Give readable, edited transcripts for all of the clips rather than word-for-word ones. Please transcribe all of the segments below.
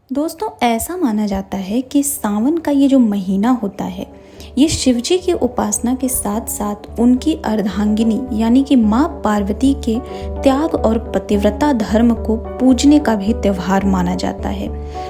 दोस्तों, ऐसा माना जाता है कि सावन का ये जो महीना होता है, ये शिव जी की उपासना के साथ साथ उनकी अर्धांगिनी यानी कि माँ पार्वती के त्याग और पतिव्रता धर्म को पूजने का भी त्योहार माना जाता है।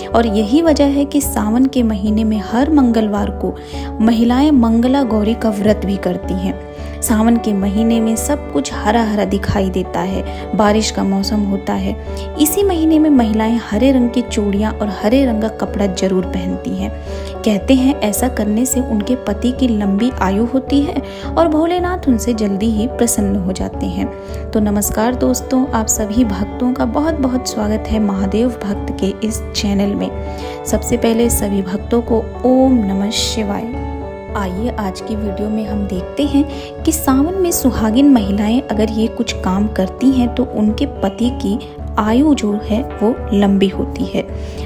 और यही वजह है कि सावन के महीने में हर मंगलवार को महिलाएं मंगला गौरी का व्रत भी करती हैं। सावन के महीने में सब कुछ हरा हरा दिखाई देता है, बारिश का मौसम होता है। इसी महीने में महिलाएं हरे रंग की चूड़ियां और हरे रंग का कपड़ा जरूर पहनती हैं। कहते हैं ऐसा करने से उनके पति की लंबी आयु होती है और भोलेनाथ उनसे जल्दी ही प्रसन्न हो जाते हैं। तो नमस्कार दोस्तों, आप सभी भक्तों का बहुत बहुत स्वागत है महादेव भक्त के इस चैनल में। सबसे पहले सभी भक्तों को ओम नमः शिवाय। आइए आज की वीडियो में हम देखते हैं कि सावन में सुहागिन महिलाएं अगर ये कुछ काम करती हैं तो उनके पति की आयु जो है वो लंबी होती है।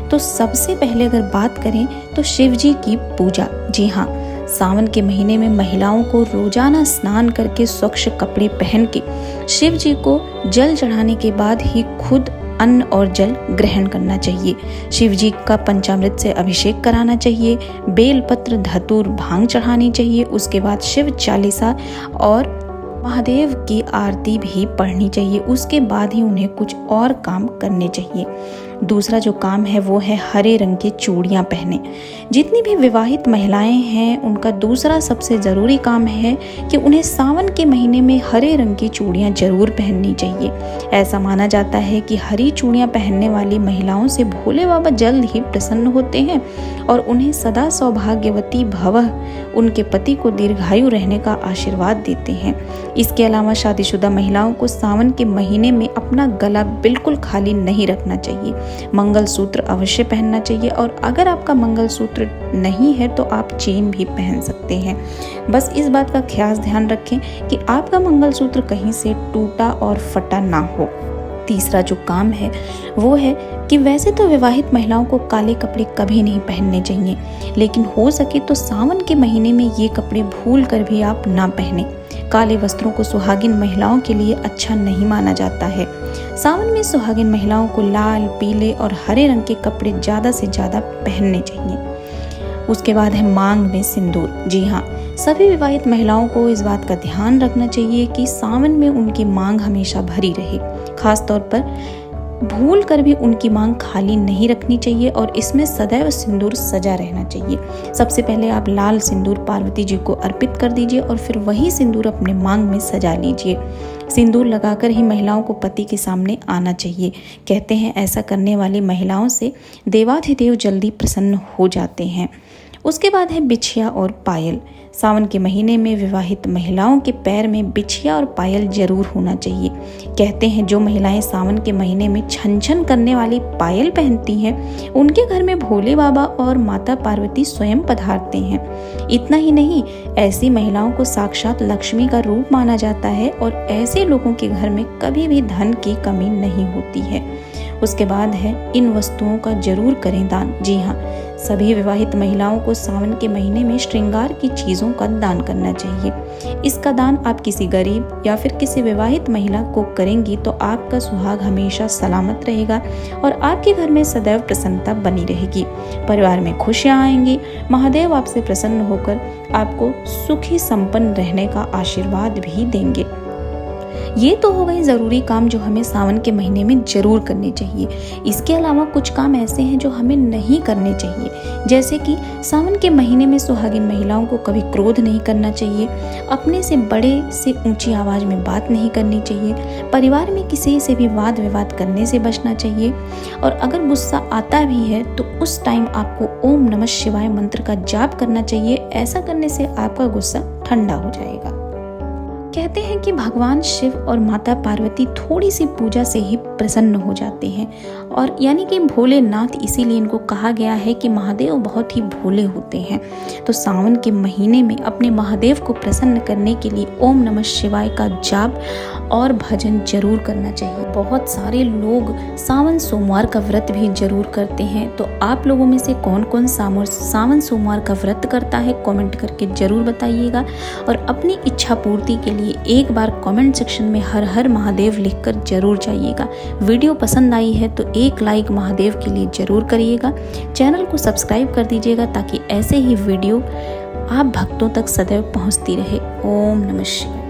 तो सबसे पहले अगर बात करें तो शिव जी की पूजा। जी हाँ, सावन के महीने में महिलाओं को रोजाना स्नान करके स्वच्छ कपड़े पहन के शिव जी को जल चढ़ाने के बाद ही खुद अन्न और जल ग्रहण करना चाहिए। शिव जी का पंचामृत से अभिषेक कराना चाहिए, बेलपत्र धतूर भांग चढ़ानी चाहिए। उसके बाद शिव चालीसा और महादेव की आरती भी पढ़नी चाहिए। उसके बाद ही उन्हें कुछ और काम करने चाहिए। दूसरा जो काम है वो है हरे रंग की चूड़ियाँ पहने। जितनी भी विवाहित महिलाएं हैं उनका दूसरा सबसे ज़रूरी काम है कि उन्हें सावन के महीने में हरे रंग की चूड़ियाँ जरूर पहननी चाहिए। ऐसा माना जाता है कि हरी चूड़ियाँ पहनने वाली महिलाओं से भोले बाबा जल्द ही प्रसन्न होते हैं और उन्हें सदा सौभाग्यवती भवः उनके पति को दीर्घायु रहने का आशीर्वाद देते हैं। इसके अलावा शादीशुदा महिलाओं को सावन के महीने में अपना गला बिल्कुल खाली नहीं रखना चाहिए। मंगलसूत्र अवश्य पहनना चाहिए और अगर आपका मंगलसूत्र नहीं है तो आप चेन भी पहन सकते हैं। बस इस बात का खास ध्यान रखें कि आपका मंगलसूत्र कहीं से टूटा और फटा ना हो। तीसरा जो काम है वो है कि वैसे तो विवाहित महिलाओं को काले कपड़े कभी नहीं पहनने चाहिए, लेकिन हो सके तो सावन के महीने में ये कपड़े भूल कर भी आप ना पहने। काले वस्त्रों को सुहागिन महिलाओं के लिए अच्छा नहीं माना जाता है। सावन में सुहागिन महिलाओं को लाल, पीले और हरे रंग के कपड़े ज़्यादा से ज़्यादा पहनने चाहिए। उसके बाद है मांग में सिंदूर। जी हाँ, सभी विवाहित महिलाओं को इस बात का ध्यान रखना चाहिए कि सावन में उनकी मांग हमेशा भरी रहे। खास तौर पर भूल कर भी उनकी मांग खाली नहीं रखनी चाहिए और इसमें सदैव सिंदूर सजा रहना चाहिए। सबसे पहले आप लाल सिंदूर पार्वती जी को अर्पित कर दीजिए और फिर वही सिंदूर अपने मांग में सजा लीजिए। सिंदूर लगाकर ही महिलाओं को पति के सामने आना चाहिए। कहते हैं ऐसा करने वाली महिलाओं से देवाधिदेव जल्दी प्रसन्न हो जाते हैं। उसके बाद है बिछिया और पायल। सावन के महीने में विवाहित महिलाओं के पैर में बिछिया और पायल जरूर होना चाहिए। कहते हैं जो महिलाएं सावन के महीने में छन छन करने वाली पायल पहनती हैं उनके घर में भोले बाबा और माता पार्वती स्वयं पधारते हैं। इतना ही नहीं, ऐसी महिलाओं को साक्षात लक्ष्मी का रूप माना जाता है और ऐसे लोगों के घर में कभी भी धन की कमी नहीं होती है। उसके बाद है इन वस्तुओं का जरूर करें दान। जी हाँ, सभी विवाहित महिलाओं को सावन के महीने में श्रृंगार की चीज़ों का दान करना चाहिए। इसका दान आप किसी गरीब या फिर किसी विवाहित महिला को करेंगी तो आपका सुहाग हमेशा सलामत रहेगा और आपके घर में सदैव प्रसन्नता बनी रहेगी। परिवार में खुशियाँ आएंगी। महादेव आपसे प्रसन्न होकर आपको सुखी संपन्न रहने का आशीर्वाद भी देंगे। ये तो हो गए ज़रूरी काम जो हमें सावन के महीने में ज़रूर करने चाहिए। इसके अलावा कुछ काम ऐसे हैं जो हमें नहीं करने चाहिए, जैसे कि सावन के महीने में सुहागिन महिलाओं को कभी क्रोध नहीं करना चाहिए, अपने से बड़े से ऊंची आवाज़ में बात नहीं करनी चाहिए, परिवार में किसी से भी वाद विवाद करने से बचना चाहिए और अगर गुस्सा आता भी है तो उस टाइम आपको ओम नमः शिवाय मंत्र का जाप करना चाहिए। ऐसा करने से आपका गुस्सा ठंडा हो जाएगा। कहते हैं कि भगवान शिव और माता पार्वती थोड़ी सी पूजा से ही प्रसन्न हो जाते हैं और यानी कि भोलेनाथ, इसीलिए इनको कहा गया है कि महादेव बहुत ही भोले होते हैं। तो सावन के महीने में अपने महादेव को प्रसन्न करने के लिए ओम नमः शिवाय का जाप और भजन जरूर करना चाहिए। बहुत सारे लोग सावन सोमवार का व्रत भी जरूर करते हैं। तो आप लोगों में से कौन कौन सावन सोमवार का व्रत करता है कमेंट करके जरूर बताइएगा और अपनी इच्छा पूर्ति के लिए लिए एक बार कमेंट सेक्शन में हर हर महादेव लिखकर जरूर जाइएगा। वीडियो पसंद आई है तो एक लाइक महादेव के लिए जरूर करिएगा। चैनल को सब्सक्राइब कर दीजिएगा ताकि ऐसे ही वीडियो आप भक्तों तक सदैव पहुंचती रहे। ओम नमः शिवाय।